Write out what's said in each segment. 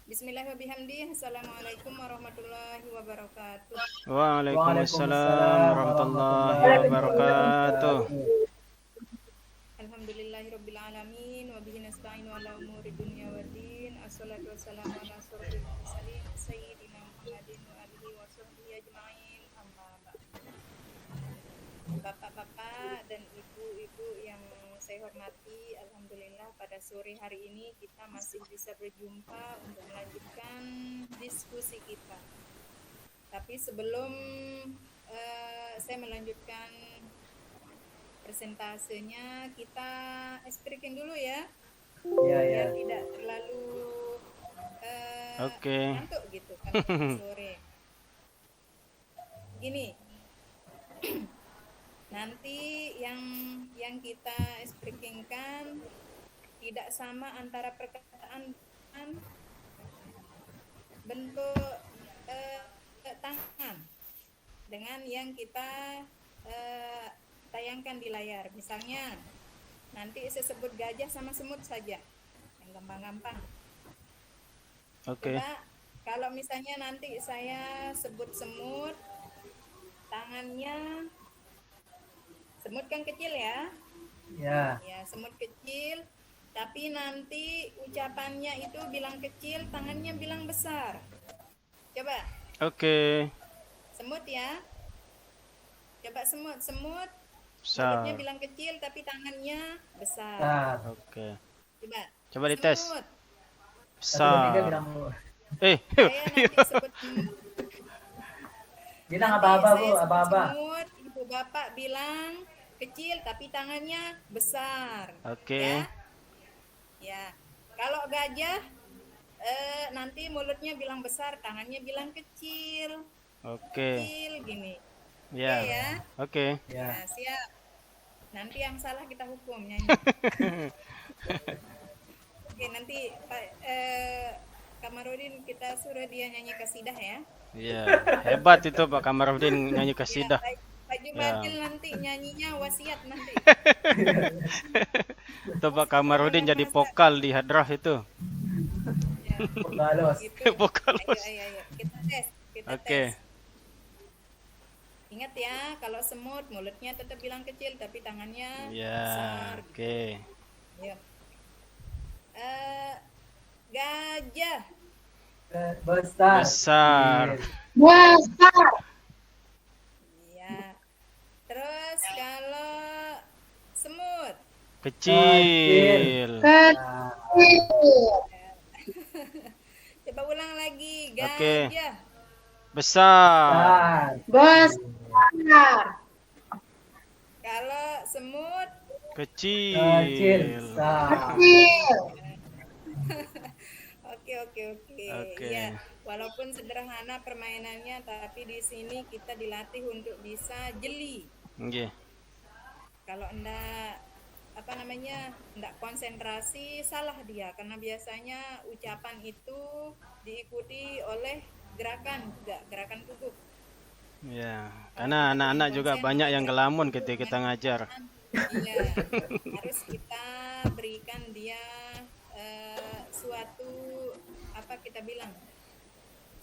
Bismillahirrahmanirrahim. Assalamualaikum warahmatullahi wabarakatuh. Waalaikumsalam Waalaikumsalam warahmatullahi warahmatullahi wabarakatuh. wabarakatuh. Alhamdulillahirabbil alamin wa bihi nasta'inu ala umuri dunya waddin. Assalatu wassalamu ala asyrofil mursalin sayyidina Muhammadin wa alihi wa sahbihi ajmain. Amma ba'd. Bapak-bapak dan ibu-ibu yang saya hormati, alhamdulillah pada sore hari ini kita masih bisa berjumpa untuk melanjutkan diskusi kita. Tapi sebelum saya melanjutkan presentasenya, kita speaking dulu ya, Ya, ya. biar tidak terlalu Oke. ngantuk gitu kan masih sore. Gini, nanti yang kita speakingkan tidak sama antara perkataan dan bentuk tangan dengan yang kita tayangkan di layar. Misalnya nanti saya sebut gajah sama semut saja, yang gampang-gampang. Oke. Coba kalau misalnya nanti saya sebut semut, tangannya, semut kan kecil ya, Ya. ya semut kecil, tapi nanti ucapannya itu bilang kecil, tangannya bilang besar. Coba Oke. semut ya, coba semut Besar. mulutnya bilang kecil tapi tangannya besar. Nah, Oke. Coba dites. semut. satu tiga Besar. bilang Saya nanti sebut bilang nanti apa-apa saya Bu, sebut apa-apa. semut, ibu bapak bilang kecil tapi tangannya besar. Oke. Ya. Ya. Kalau gajah nanti mulutnya bilang besar, tangannya bilang kecil. Oke. Kecil gini. Ya. Oke ya. Oke. Ya. Nah, siap. Nanti yang salah kita hukum nyanyi. Oke, nanti Pak Kamarudin kita suruh dia nyanyi kasidah ya. Iya. Hebat itu Pak Kamarudin nyanyi Iya, kasidah. Pak Jumadil nanti nyanyinya wasiat nanti. Itu Pak Kamarudin jadi vokal di hadrah itu. Ya, Balos. gitu. Vokal. Ayo. Kita tes. Oke. Ingat ya, kalau semut mulutnya tetap bilang kecil tapi tangannya Ya. besar. Oke. Yuk. Gajah. Besar. Besar. Iya. Terus kalau semut. Kecil. Nah, Coba ulang lagi. Oke. Gajah. Besar. Kalau semut. kecil. Kecil. Besar. Oke. Oke. Ya, walaupun sederhana permainannya, tapi di sini kita dilatih untuk bisa jeli. Nggih. Kalau enggak enggak konsentrasi, salah dia karena biasanya ucapan itu diikuti oleh gerakan tubuh. Ya, Kalau karena kita anak-anak kurang juga konsen banyak oleh yang gerakan ngelamun tubuh ketika kita dengan ngajar. iya, harus kita berikan dia suatu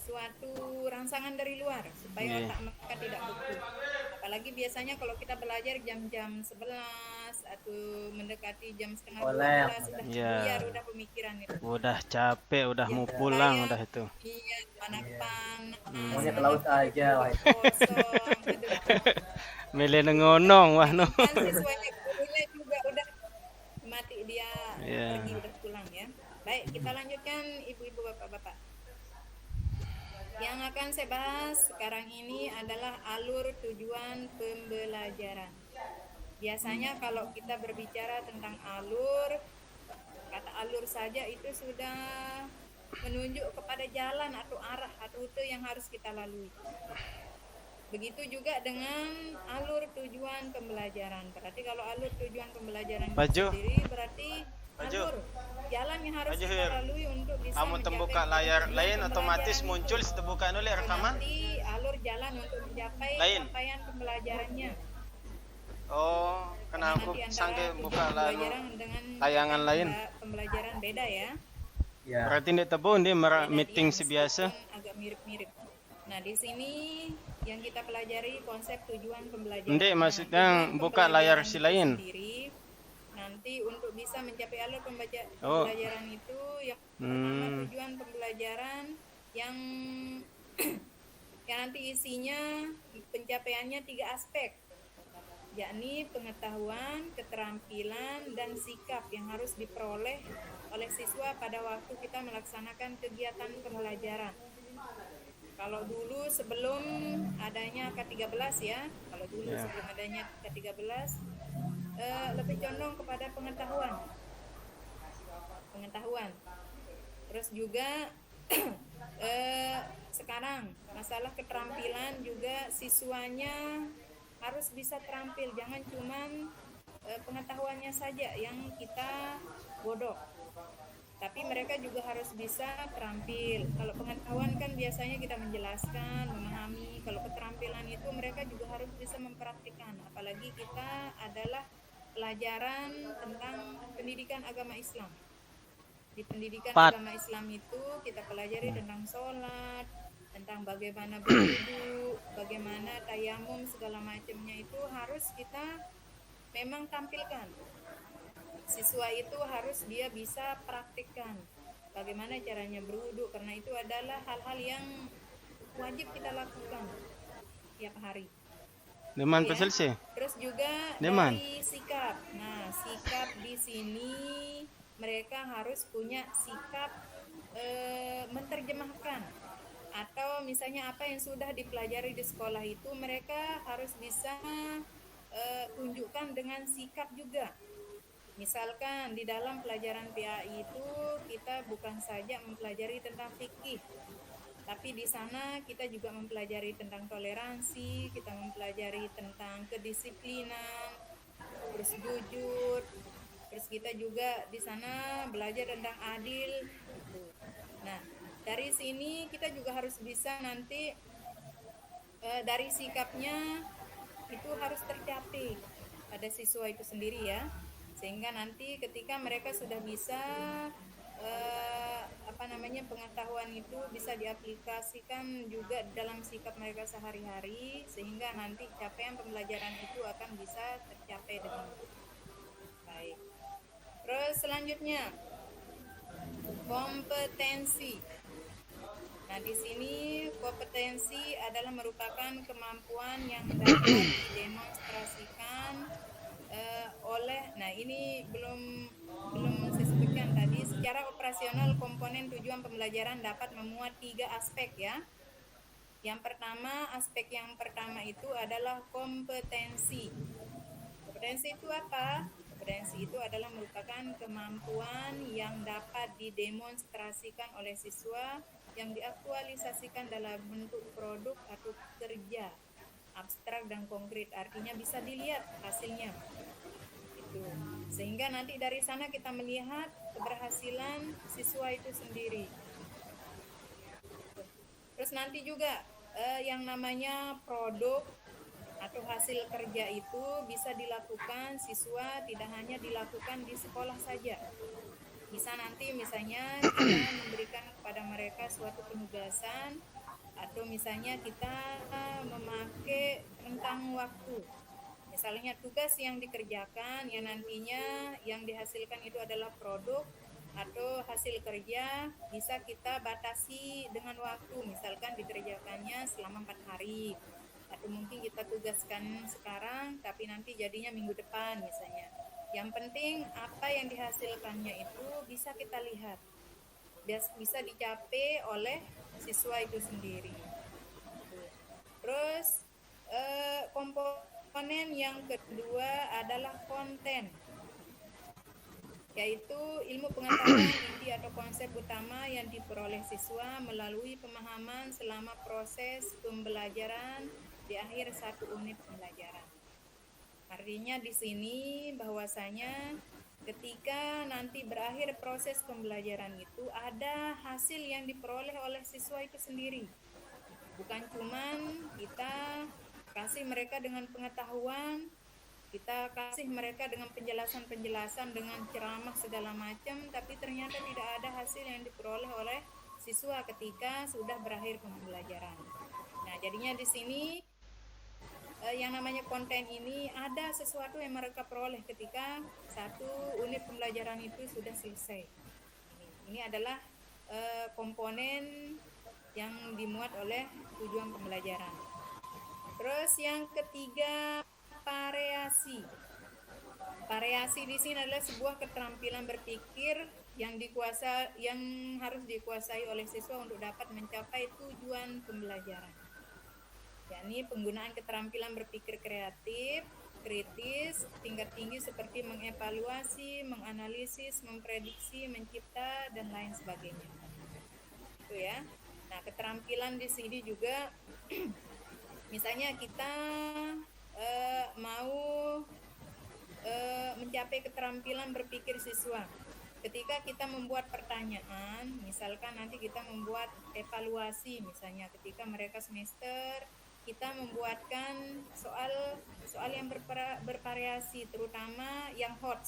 suatu rangsangan dari luar supaya Iya. otak mereka tidak beku. Apalagi biasanya kalau kita belajar jam-jam 11 atau mendekati jam setengah Oleh. 12 sudah Iya. buyar udah pemikiran itu. Udah capek, udah Ya, mau pulang saya- udah itu. Iya, mana panas, Maunya ke laut aja, wah itu. kosong, aduh. Milih ngonong wah no. Kan siswanya gurunya juga udah mati dia Iya. pergi udah pulang ya. Baik, kita lanjutkan ibu-ibu bapak-bapak. Yang akan saya bahas sekarang ini adalah alur tujuan pembelajaran. Biasanya kalau kita berbicara tentang alur, kata alur saja itu sudah menunjuk kepada jalan atau arah atau rute yang harus kita lalui. Begitu juga dengan alur tujuan pembelajaran. Berarti kalau alur tujuan pembelajaran itu Baju. sendiri berarti Baju. alur jalan yang harus Baju, kita Hir. lalui untuk bisa Kamu mencapai tembuka pada layar tujuan lain otomatis pembelajaran muncul itu. setebuka nulis rekaman. Nanti alur jalan untuk mencapai Lain. capaian pembelajarannya. Oh, Karena kenapa nanti antara sangke tujuan buka lalu pembelajaran dengan tayangan lain? pembelajaran beda ya. Ya. Berarti ndek tebon dia Beda meeting dia, sebiasa. meskipun agak mirip-mirip. Nah, di sini yang kita pelajari konsep tujuan pembelajaran. Ndek Nah, maksudnya tujuan buka layar pembelajaran si itu lain. sendiri nanti untuk bisa mencapai alur Oh. pembelajaran itu yang pertama Hmm. tujuan pembelajaran yang yang nanti isinya pencapaiannya 3 aspek, yakni pengetahuan, keterampilan, dan sikap yang harus diperoleh oleh siswa pada waktu kita melaksanakan kegiatan pembelajaran. Kalau dulu sebelum adanya K13 ya, kalau dulu Ya. sebelum adanya K13 lebih condong kepada pengetahuan. Terus juga sekarang masalah keterampilan juga siswanya harus bisa terampil, jangan cuman pengetahuannya saja yang kita bodoh, tapi mereka juga harus bisa terampil. Kalau pengetahuan kan biasanya kita menjelaskan, memahami. Kalau keterampilan itu mereka juga harus bisa mempraktikkan. Apalagi kita adalah pelajaran tentang pendidikan agama Islam. Di pendidikan agama Islam itu kita pelajari tentang sholat, tentang bagaimana berwudu, bagaimana tayamum, segala macamnya itu harus kita memang tampilkan. Siswa itu harus dia bisa praktikkan bagaimana caranya berwudu, karena itu adalah hal-hal yang wajib kita lakukan tiap hari. Deman Ya. selesai. Terus juga Deman. dari sikap. Nah, sikap di sini mereka harus punya sikap menerjemahkan, atau misalnya apa yang sudah dipelajari di sekolah itu mereka harus bisa tunjukkan dengan sikap juga. Misalkan di dalam pelajaran PAI itu kita bukan saja mempelajari tentang fikih, tapi di sana kita juga mempelajari tentang toleransi, kita mempelajari tentang kedisiplinan, terus jujur, terus kita juga di sana belajar tentang adil. Nah, dari sini kita juga harus bisa nanti dari sikapnya itu harus tercapai pada siswa itu sendiri ya, sehingga nanti ketika mereka sudah bisa pengetahuan itu bisa diaplikasikan juga dalam sikap mereka sehari-hari, sehingga nanti capaian pembelajaran itu akan bisa tercapai dengan baik. Terus selanjutnya kompetensi. Nah, di sini kompetensi adalah merupakan kemampuan yang dapat didemonstrasikan ini belum saya sebutkan tadi. Secara operasional, komponen tujuan pembelajaran dapat memuat 3 aspek ya. Aspek yang pertama itu adalah kompetensi. Kompetensi itu apa? Kompetensi itu adalah merupakan kemampuan yang dapat didemonstrasikan oleh siswa yang diaktualisasikan dalam bentuk produk atau kerja abstrak dan konkret, artinya bisa dilihat hasilnya. Itu. Sehingga nanti dari sana kita melihat keberhasilan siswa itu sendiri. Terus nanti juga yang namanya produk atau hasil kerja itu bisa dilakukan siswa, tidak hanya dilakukan di sekolah saja. Bisa nanti misalnya kita memberikan kepada mereka suatu penugasan, atau misalnya kita memakai rentang waktu. Misalnya tugas yang dikerjakan yang nantinya yang dihasilkan itu adalah produk atau hasil kerja, bisa kita batasi dengan waktu, misalkan dikerjakannya selama 4 hari, atau mungkin kita tugaskan sekarang tapi nanti jadinya minggu depan misalnya. Yang penting apa yang dihasilkannya itu bisa kita lihat, bisa dicapai oleh siswa itu sendiri. Terus komponen yang kedua adalah konten, yaitu ilmu pengetahuan inti atau konsep utama yang diperoleh siswa melalui pemahaman selama proses pembelajaran di akhir satu unit pembelajaran. Artinya di sini bahwasanya ketika nanti berakhir proses pembelajaran itu ada hasil yang diperoleh oleh siswa itu sendiri. Bukan cuman kita kasih mereka dengan pengetahuan Kita kasih mereka dengan penjelasan-penjelasan, dengan ceramah segala macam, tapi ternyata tidak ada hasil yang diperoleh oleh siswa ketika sudah berakhir pembelajaran. Nah, jadinya di sini yang namanya konten ini ada sesuatu yang mereka peroleh ketika satu unit pembelajaran itu sudah selesai. Ini adalah komponen yang dimuat oleh tujuan pembelajaran. Terus yang ketiga, variasi. Variasi di sini adalah sebuah keterampilan berpikir yang harus dikuasai oleh siswa untuk dapat mencapai tujuan pembelajaran. Yakni penggunaan keterampilan berpikir kreatif, kritis, tingkat tinggi seperti mengevaluasi, menganalisis, memprediksi, mencipta, dan lain sebagainya. Itu ya. Nah, keterampilan di sini juga misalnya kita mau mencapai keterampilan berpikir siswa. Ketika kita membuat pertanyaan, misalkan nanti kita membuat evaluasi, misalnya ketika mereka semester, kita membuatkan soal yang bervariasi, terutama yang hot.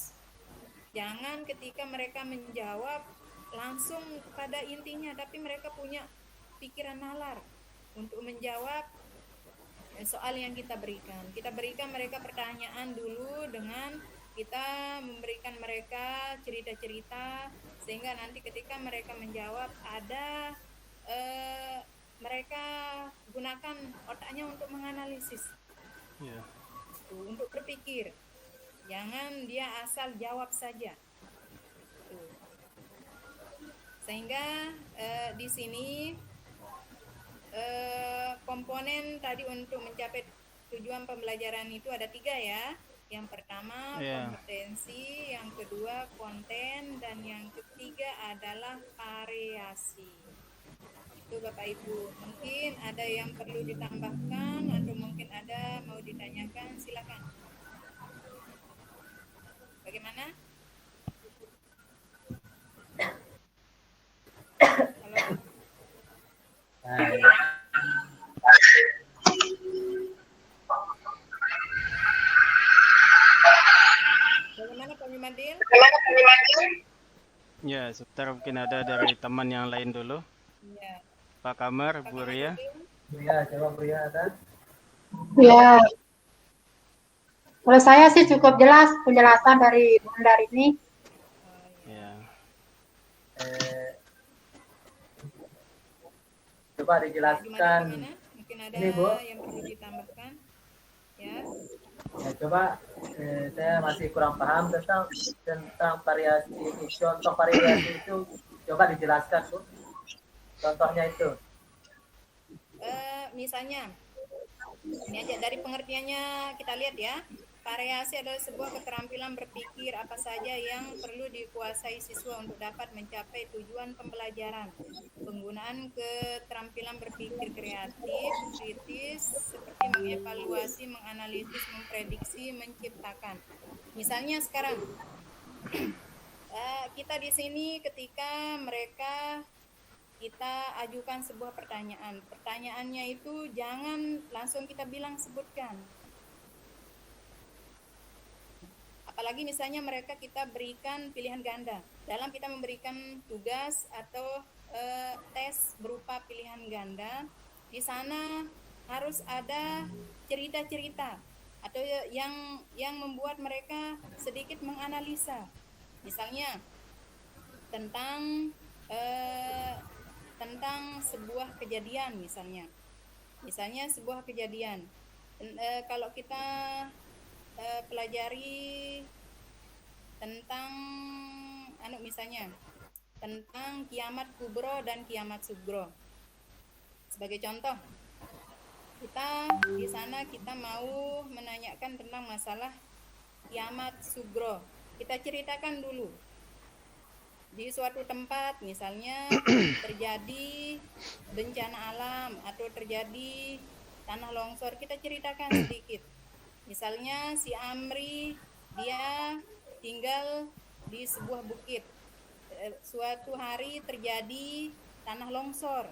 Jangan ketika mereka menjawab langsung pada intinya, tapi mereka punya pikiran nalar untuk menjawab soal yang kita berikan. Kita berikan mereka pertanyaan dulu dengan kita memberikan mereka cerita-cerita, sehingga nanti ketika mereka menjawab ada mereka gunakan otaknya untuk menganalisis, untuk berpikir. Jangan dia asal jawab saja. Sehingga di sini komponen tadi untuk mencapai tujuan pembelajaran itu ada 3 ya. Yang pertama kompetensi, yang kedua konten, dan yang ketiga adalah variasi. Itu Bapak Ibu, mungkin ada yang perlu ditambahkan atau mungkin ada mau ditanyakan, silakan. Bagaimana? Halo. Bagaimana Pak Jumadil? Ya, sebentar mungkin ada dari teman yang lain dulu. Ya. Pak Kamar, Bu Ria. Buya, coba Buya ada. Ya, kalau saya sih cukup jelas penjelasan dari Bunda ini. Ya. Coba dijelaskan. Mungkin ada Ini, Bu. yang perlu ditambahkan. Ya. Ya, coba saya masih kurang paham tentang variasi. Contoh variasi itu coba dijelaskan, Bu. Contohnya itu. Misalnya, ini aja dari pengertiannya kita lihat ya. Variasi adalah sebuah keterampilan berpikir apa saja yang perlu dikuasai siswa untuk dapat mencapai tujuan pembelajaran. Penggunaan keterampilan berpikir kreatif, kritis, seperti mengevaluasi, menganalisis, memprediksi, menciptakan. Misalnya sekarang, kita di sini ketika kita ajukan sebuah pertanyaan. Pertanyaannya itu jangan langsung kita bilang sebutkan. Apalagi misalnya kita berikan pilihan ganda. Dalam kita memberikan tugas atau tes berupa pilihan ganda, di sana harus ada cerita-cerita atau yang membuat mereka sedikit menganalisa. Misalnya tentang sebuah kejadian misalnya sebuah kejadian. Kalau kita pelajari tentang misalnya tentang kiamat kubro dan kiamat sugro. Sebagai contoh, di sana kita mau menanyakan tentang masalah kiamat sugro. Kita ceritakan dulu. Di suatu tempat misalnya terjadi bencana alam atau terjadi tanah longsor, kita ceritakan sedikit. Misalnya si Amri dia tinggal di sebuah bukit. Suatu hari terjadi tanah longsor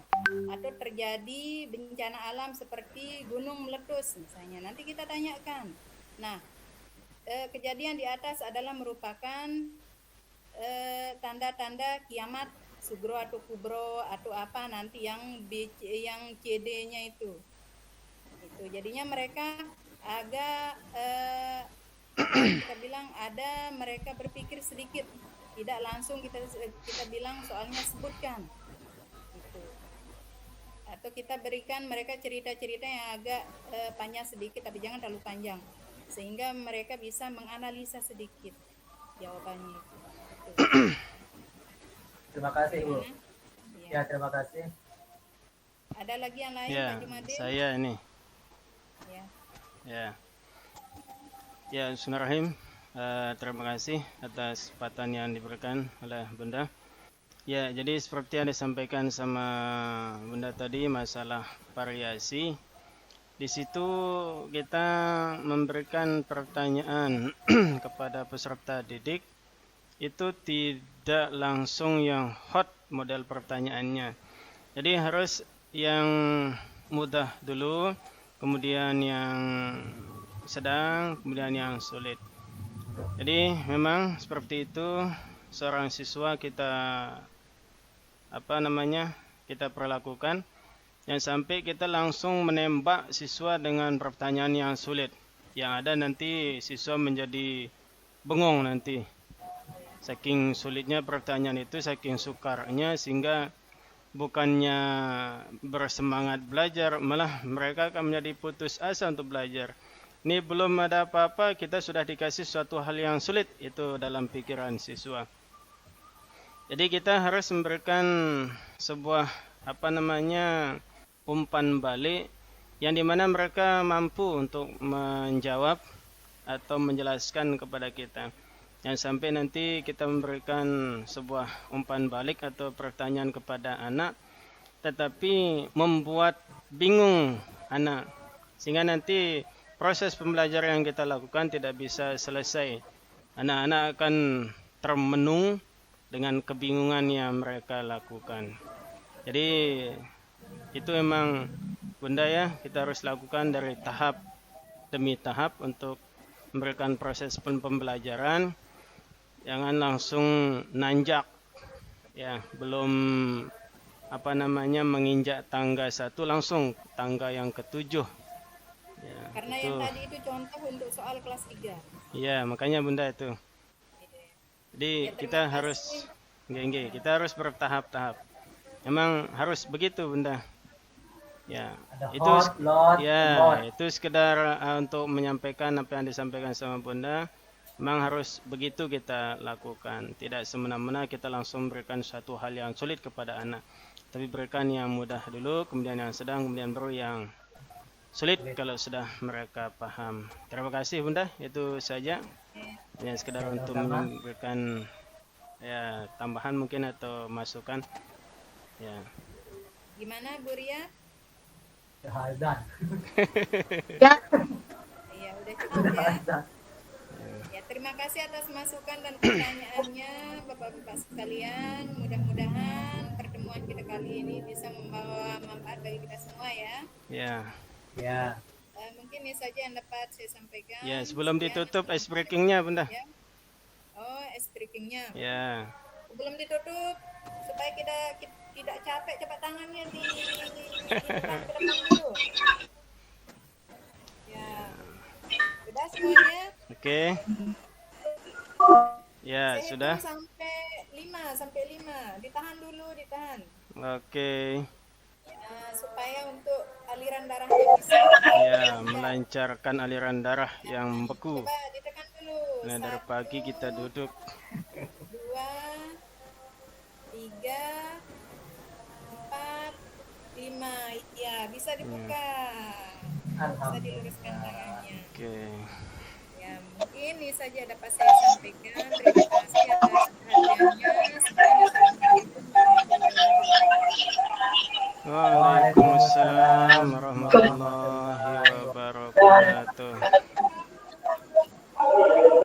atau terjadi bencana alam seperti gunung meletus misalnya. Nanti kita tanyakan. Nah, kejadian di atas adalah merupakan tanda-tanda kiamat sugro atau kubro atau apa nanti yang yang CD-nya itu. Jadinya mereka agak kita bilang ada mereka berpikir sedikit, tidak langsung kita bilang soalnya sebutkan gitu. Atau kita berikan mereka cerita-cerita yang agak panjang sedikit tapi jangan terlalu panjang sehingga mereka bisa menganalisa sedikit jawabannya itu. Terima kasih Bu. Ya. Ya, terima kasih. Ada lagi yang lain Ya, Pak Jumadil? saya ini. Ya. Ya. Ya, Bismillahirrahmanirrahim. Terima kasih atas kesempatan yang diberikan oleh Bunda. Ya, jadi seperti yang disampaikan sama Bunda tadi masalah variasi. Di situ kita memberikan pertanyaan kepada peserta didik itu tidak langsung yang hot model pertanyaannya. Jadi harus yang mudah dulu, kemudian yang sedang, kemudian yang sulit. Jadi memang seperti itu seorang siswa kita kita perlakukan. Yang sampai kita langsung menembak siswa dengan pertanyaan yang sulit. Yang ada nanti siswa menjadi bengong nanti. Saking sulitnya pertanyaan itu, saking sukarnya sehingga bukannya bersemangat belajar, malah mereka akan menjadi putus asa untuk belajar. Ini belum ada apa-apa, kita sudah dikasih suatu hal yang sulit, itu dalam pikiran siswa. Jadi kita harus memberikan sebuah umpan balik yang dimana mereka mampu untuk menjawab atau menjelaskan kepada kita. Yang sampai nanti kita memberikan sebuah umpan balik atau pertanyaan kepada anak, tetapi membuat bingung anak. Sehingga nanti proses pembelajaran yang kita lakukan tidak bisa selesai. Anak-anak akan termenung dengan kebingungan yang mereka lakukan. Jadi itu memang Bunda ya, kita harus lakukan dari tahap demi tahap untuk memberikan proses pembelajaran. Jangan langsung nanjak ya, belum menginjak tangga 1 langsung tangga yang ke-7 ya, karena itu. Yang tadi itu contoh untuk soal kelas 3 ya, makanya Bunda itu. Jadi ya, kita harus kita harus bertahap-tahap. Memang harus begitu Bunda. Ya, Ada itu hot, lot, itu sekedar untuk menyampaikan apa yang disampaikan sama Bunda. Memang harus begitu kita lakukan. Tidak semena-mena kita langsung berikan suatu hal yang sulit kepada anak. Tapi berikan yang mudah dulu, kemudian yang sedang, kemudian baru yang sulit kalau sudah mereka paham. Terima kasih Bunda, itu saja. Hanya sekedar untuk memberikan ya tambahan mungkin atau masukan. Ya. Gimana Bu Ria? Hazan. Ya, Iya, udah cukup ya. Ya, terima kasih atas masukan dan pertanyaannya Bapak-bapak sekalian. Mudah-mudahan pertemuan kita kali ini bisa membawa manfaat bagi kita semua ya. Ya. Ya. Mungkin ini saja yang dapat saya sampaikan. Ya, sebelum ditutup ice breaking-nya Bunda. Ya. Oh, ice breaking-nya. Ya. Sebelum ditutup supaya kita tidak capek, cepat tangannya di depan dulu. Ya. Sudah semuanya? Oke. Ya, Saya sudah. hitung sampai 5. Ditahan dulu, ditahan. Oke. Supaya untuk aliran darahnya bisa. Ya, melancarkan aliran darah yang membeku. Coba ditekan dulu. Nah, dari pagi kita duduk. 2, 3, 4, 5. Ya, bisa dibuka. Bisa diluruskan tangannya. Oke. Ya, mungkin ini saja dapat saya sampaikan. Terima kasih atas perhatiannya. Semoga Assalamualaikum warahmatullahi wabarakatuh. Waalaikumsalam warahmatullahi wabarakatuh.